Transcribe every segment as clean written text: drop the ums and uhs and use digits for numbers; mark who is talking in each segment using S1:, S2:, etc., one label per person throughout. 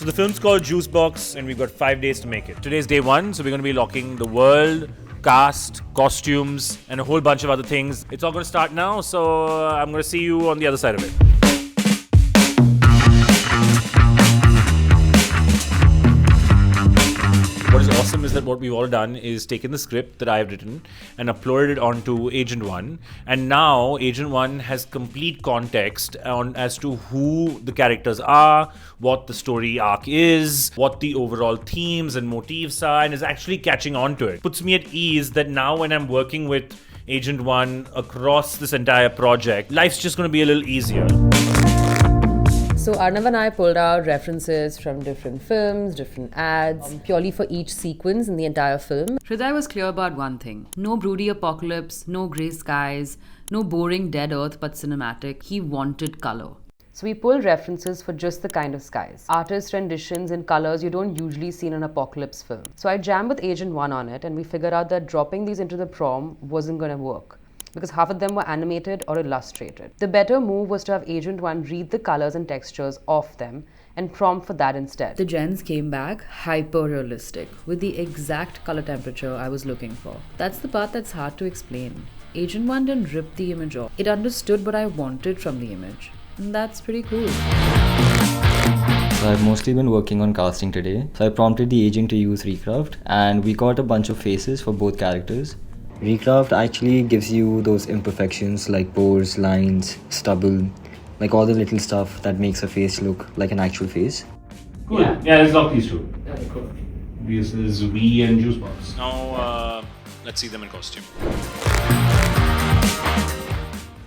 S1: So the film's called Juicebox and we've got 5 days to make it. Today's day 1, so we're going to be locking the world, cast, costumes, and a whole bunch of other things. It's all going to start now, so I'm going to see you on the other side of it. What is awesome is that what we've all done is taken the script that I've written and uploaded it onto Agent 1. And now Agent 1 has complete context on as to who the characters are, what the story arc is, what the overall themes and motifs are, and is actually catching on to it. Puts me at ease that now when I'm working with Agent 1 across this entire project, life's just going to be a little easier.
S2: So Arnav and I pulled out references from different films, different ads, purely for each sequence in the entire film.
S3: Hriday was clear about one thing. No broody apocalypse, no grey skies, no boring dead earth but cinematic. He wanted colour.
S2: So we pulled references for just the kind of skies. Artist renditions in colours you don't usually see in an apocalypse film. So I jammed with Agent 1 on it and we figured out that dropping these into the prom wasn't going to work, because half of them were animated or illustrated. The better move was to have Agent 1 read the colors and textures off them and prompt for that instead.
S3: The gens came back hyper-realistic, with the exact color temperature I was looking for. That's the part that's hard to explain. Agent 1 didn't rip the image off. It understood what I wanted from the image. And that's pretty cool.
S4: So I've mostly been working on casting today. So I prompted the agent to use Recraft and we got a bunch of faces for both characters. Recraft actually gives you those imperfections like pores, lines, stubble, like all the little stuff that makes a face look like an actual face.
S1: Cool. Yeah, let's lock these two. Okay, cool. This is V and Juicebox. Now, let's see them in costume.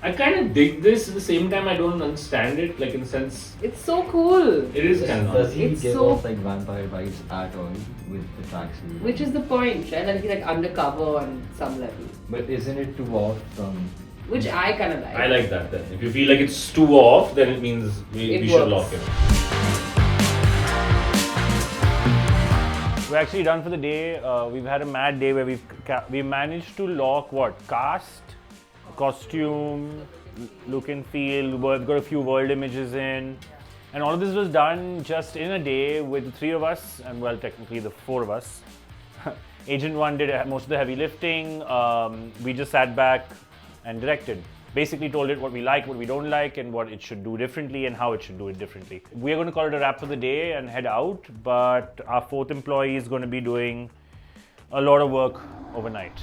S1: I kind of dig this. At the same time, I don't understand it. Like in a sense,
S2: It's so cool.
S1: it is kind of.
S4: Does he
S2: It's
S4: give
S2: so-
S4: off like vampire vibes at all with the tracksuit?
S2: Which is the point, right? That he's like undercover on some level.
S4: But isn't it too off from...
S2: Which I kind of like.
S1: I like that then. If you feel like it's too off, then it means we should lock
S2: works.
S1: it. We're actually done for the day. We've had a mad day where we managed to lock cast, costume, look and feel. We've got a few world images in, and all of this was done just in a day with the 3 of us, and well, technically the 4 of us. Agent 1 did most of the heavy lifting. We just sat back and directed. Basically told it what we like, what we don't like, and what it should do differently and how it should do it differently. We're going to call it a wrap for the day and head out, but our 4th employee is going to be doing a lot of work overnight.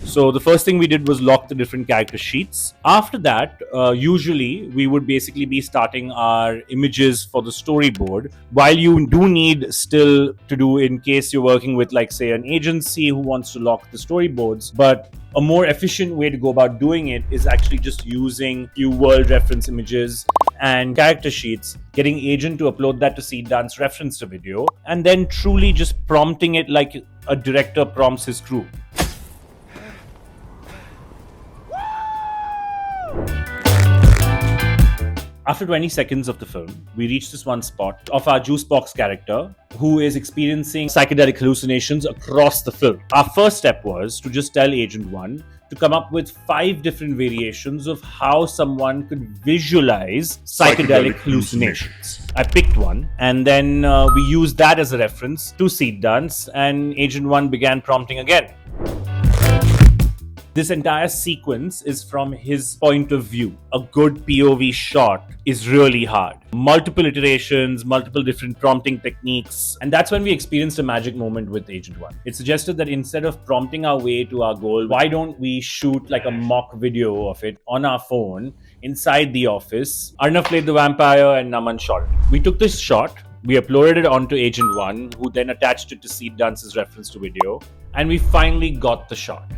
S1: So the first thing we did was lock the different character sheets. After that, usually we would basically be starting our images for the storyboard. While you do need still to do in case you're working with like say an agency who wants to lock the storyboards, but a more efficient way to go about doing it is actually just using few world reference images and character sheets, getting agent to upload that to Seed Dance reference to video, and then truly just prompting it like a director prompts his crew. After 20 seconds of the film, we reach this one spot of our Juicebox character who is experiencing psychedelic hallucinations across the film. Our first step was to just tell Agent 1 to come up with 5 different variations of how someone could visualize psychedelic hallucinations. I picked one and then we used that as a reference to Seed Dance, and Agent 1 began prompting again. This entire sequence is from his point of view. A good POV shot is really hard. Multiple iterations, multiple different prompting techniques. And that's when we experienced a magic moment with Agent 1. It suggested that instead of prompting our way to our goal, why don't we shoot like a mock video of it on our phone inside the office? Arnav played the vampire and Naman shot it. We took this shot, we uploaded it onto Agent 1, who then attached it to Seed Dance's reference to video, and we finally got the shot.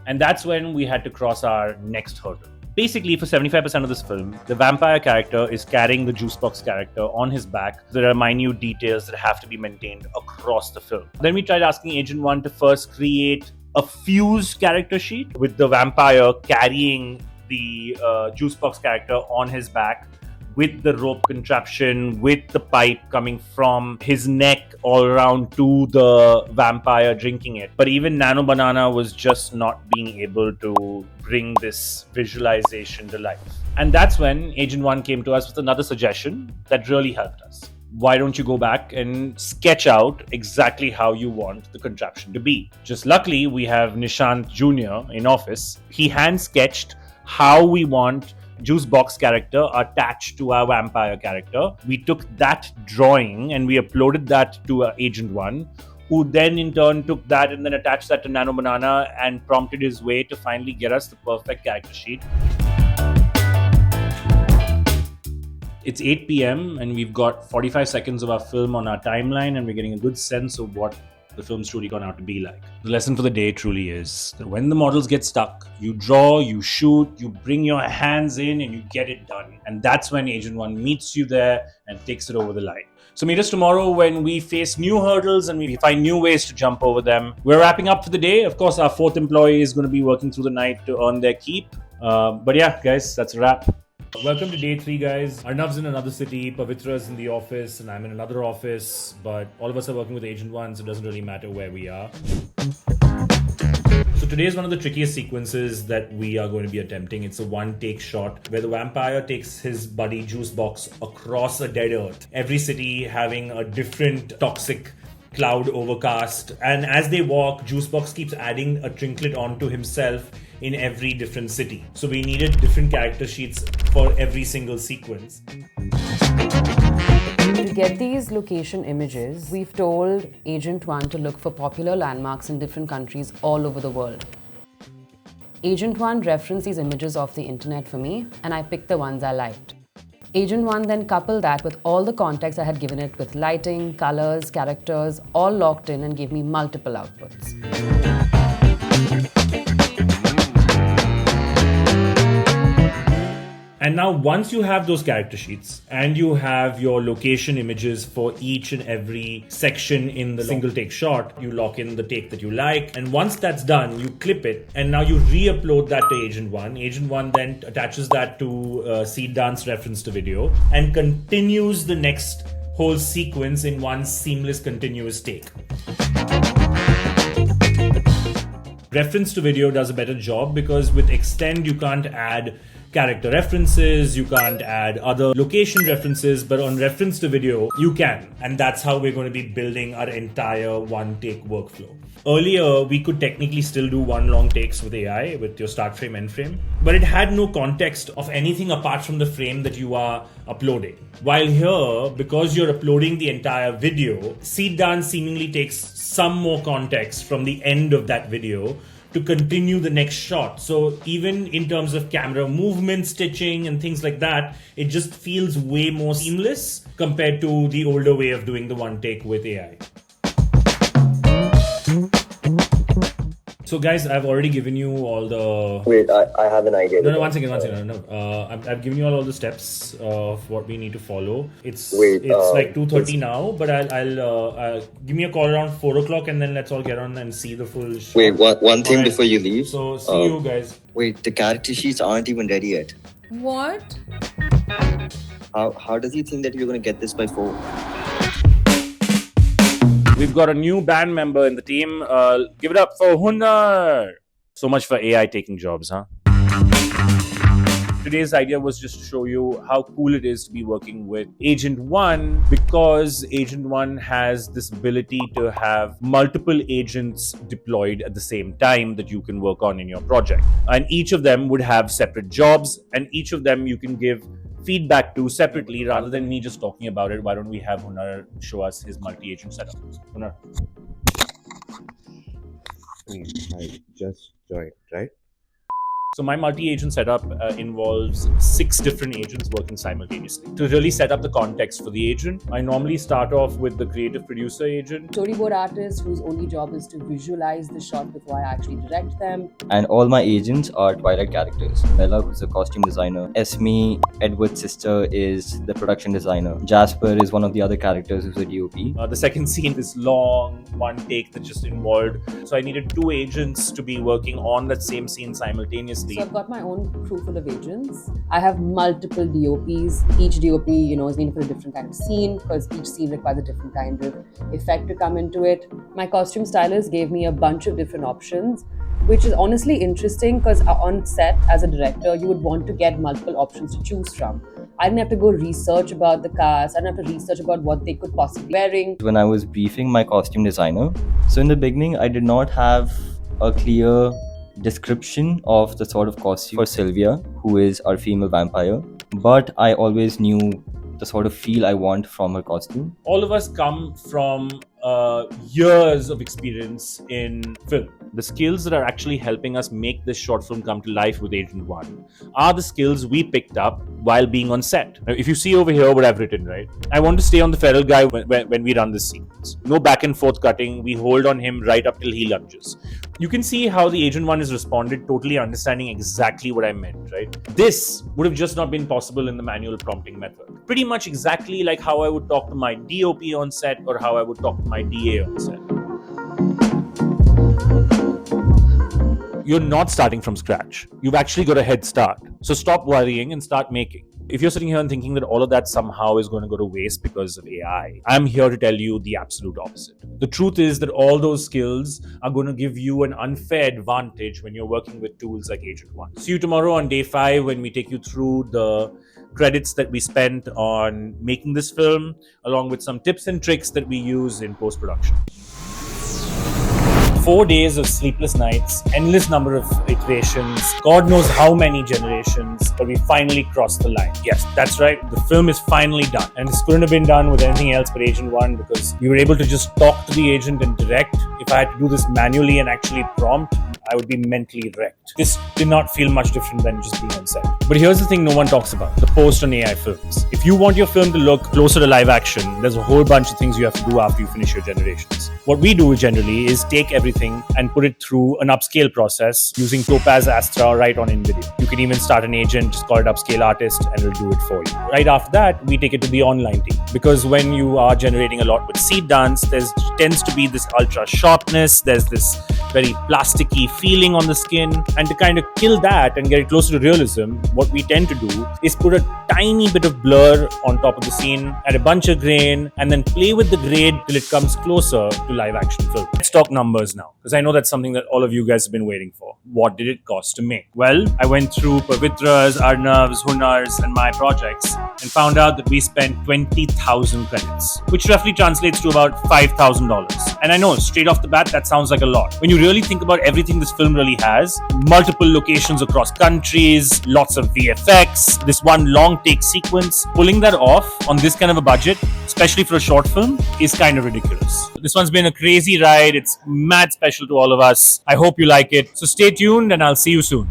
S1: And that's when we had to cross our next hurdle. Basically, for 75% of this film, the vampire character is carrying the Juicebox character on his back. There are minute details that have to be maintained across the film. Then we tried asking Agent 1 to first create a fused character sheet with the vampire carrying the Juicebox character on his back, with the rope contraption, with the pipe coming from his neck all around to the vampire drinking it. But even Nano Banana was just not being able to bring this visualization to life. And that's when Agent One came to us with another suggestion that really helped us. Why don't you go back and sketch out exactly how you want the contraption to be? Just luckily, we have Nishant Jr. in office. He hand sketched how we want Juicebox character attached to our vampire character. We took that drawing and we uploaded that to Agent One, who then in turn took that and then attached that to Nano Banana and prompted his way to finally get us the perfect character sheet. It's 8 p.m. and we've got 45 seconds of our film on our timeline and we're getting a good sense of what the film's truly gone out to be like. The lesson for the day truly is that when the models get stuck, you draw, you shoot, you bring your hands in and you get it done. And that's when Agent One meets you there and takes it over the line. So meet us tomorrow when we face new hurdles and we find new ways to jump over them. We're wrapping up for the day. Of course, our fourth employee is going to be working through the night to earn their keep. But yeah, guys, that's a wrap. Welcome to day 3, guys. Arnav's in another city, Pavitra's in the office, and I'm in another office. But all of us are working with Agent One, so it doesn't really matter where we are. So today is one of the trickiest sequences that we are going to be attempting. It's a one-take shot where the vampire takes his buddy Juicebox across a dead earth. Every city having a different toxic cloud overcast. And as they walk, Juicebox keeps adding a trinket onto himself in every different city. So we needed different character sheets for every single sequence.
S2: To get these location images, we've told Agent One to look for popular landmarks in different countries all over the world. Agent One referenced these images off the internet for me, and I picked the ones I liked. Agent One then coupled that with all the context I had given it with lighting, colors, characters, all locked in and gave me multiple outputs.
S1: And now once you have those character sheets and you have your location images for each and every section in the single take shot, you lock in the take that you like. And once that's done, you clip it and now you re-upload that to Agent One. Agent One then attaches that to Seed Dance reference to video and continues the next whole sequence in one seamless continuous take. Reference to video does a better job because with Extend you can't add character references, you can't add other location references, but on reference to video, you can. And that's how we're going to be building our entire one-take workflow. Earlier, we could technically still do one long takes with AI, with your start frame, end frame, but it had no context of anything apart from the frame that you are uploading. While here, because you're uploading the entire video, Seed Dance seemingly takes some more context from the end of that video to continue the next shot. So even in terms of camera movement, stitching and things like that, it just feels way more seamless compared to the older way of doing the one take with AI. So guys, I've already given you all the...
S4: Wait, I have an idea.
S1: No, one second. I've given you all the steps of what we need to follow. It's like 2:30 now, but I'll give me a call around 4 o'clock and then let's all get on and see the full shot.
S4: Wait, one thing before you leave.
S1: So see you guys.
S4: Wait, the character sheets aren't even ready yet.
S3: What?
S4: How does he think that you're gonna get this by 4?
S1: We've got a new band member in the team. Give it up for Hunar. So much for AI taking jobs, huh? Today's idea was just to show you how cool it is to be working with Agent One because Agent One has this ability to have multiple agents deployed at the same time that you can work on in your project. And each of them would have separate jobs and each of them you can give feedback to separately rather than me just talking about it. Why don't we have Hunar show us his multi-agent setup? Hunar.
S5: I just joined, right?
S1: So my multi-agent setup involves 6 different agents working simultaneously. To really set up the context for the agent, I normally start off with the creative producer agent.
S2: Storyboard artist whose only job is to visualize the shot before I actually direct them.
S4: And all my agents are Twilight characters. Bella, who's the costume designer. Esme, Edward's sister, is the production designer. Jasper is one of the other characters who's a DOP.
S1: The second scene is long, one take that just involved. So I needed 2 agents to be working on that same scene simultaneously. obviously.
S2: So I've got my own crew full of agents. I have multiple DOPs. Each DOP, is needed for a different kind of scene because each scene requires a different kind of effect to come into it. My costume stylist gave me a bunch of different options, which is honestly interesting because on set as a director, you would want to get multiple options to choose from. I didn't have to go research about the cast. I didn't have to research about what they could possibly be wearing.
S4: When I was briefing my costume designer, so in the beginning, I did not have a clear description of the sort of costume for Sylvia, who is our female vampire, but I always knew the sort of feel I want from her costume.
S1: All of us come from years of experience in film. The skills that are actually helping us make this short film come to life with Agent 1 are the skills we picked up while being on set. Now, if you see over here what I've written, right? I want to stay on the feral guy when we run this sequence. No back and forth cutting. We hold on him right up till he lunges. You can see how the Agent 1 has responded, totally understanding exactly what I meant, right? This would have just not been possible in the manual prompting method. Pretty much exactly like how I would talk to my DOP on set or how I would talk to my DA on set. You're not starting from scratch. You've actually got a head start. So stop worrying and start making. If you're sitting here and thinking that all of that somehow is going to go to waste because of AI, I'm here to tell you the absolute opposite. The truth is that all those skills are going to give you an unfair advantage when you're working with tools like Agent 1. See you tomorrow on day 5 when we take you through the credits that we spent on making this film, along with some tips and tricks that we use in post-production. 4 days of sleepless nights, endless number of iterations, God knows how many generations, but we finally crossed the line. Yes, that's right, the film is finally done. And this couldn't have been done with anything else but Agent 1 because we were able to just talk to the agent and direct. If I had to do this manually and actually prompt, I would be mentally wrecked. This did not feel much different than just being on set. But here's the thing no one talks about, the post on AI films. If you want your film to look closer to live action, there's a whole bunch of things you have to do after you finish your generations. What we do generally is take everything and put it through an upscale process using Topaz Astra right on Invideo. You can even start an agent, just call it Upscale Artist, and it'll do it for you. Right after that, we take it to the online team. Because when you are generating a lot with seed dance, there tends to be this ultra sharpness, there's this very plasticky feeling on the skin. And to kind of kill that and get it closer to realism, what we tend to do is put a tiny bit of blur on top of the scene, add a bunch of grain, and then play with the grade till it comes closer to live action film. Let's talk numbers now, because I know that's something that all of you guys have been waiting for. What did it cost to make? Well, I went through Pavitra's, Arnav's, Hunar's, and my projects and found out that we spent 20,000 credits, which roughly translates to about $5,000. And I know, straight off the bat, that sounds like a lot. When you really think about everything this film really has, multiple locations across countries, lots of VFX, this one long take sequence, pulling that off on this kind of a budget, especially for a short film, is kind of ridiculous. This one's been a crazy ride. It's mad special to all of us. I hope you like it. So stay tuned and I'll see you soon.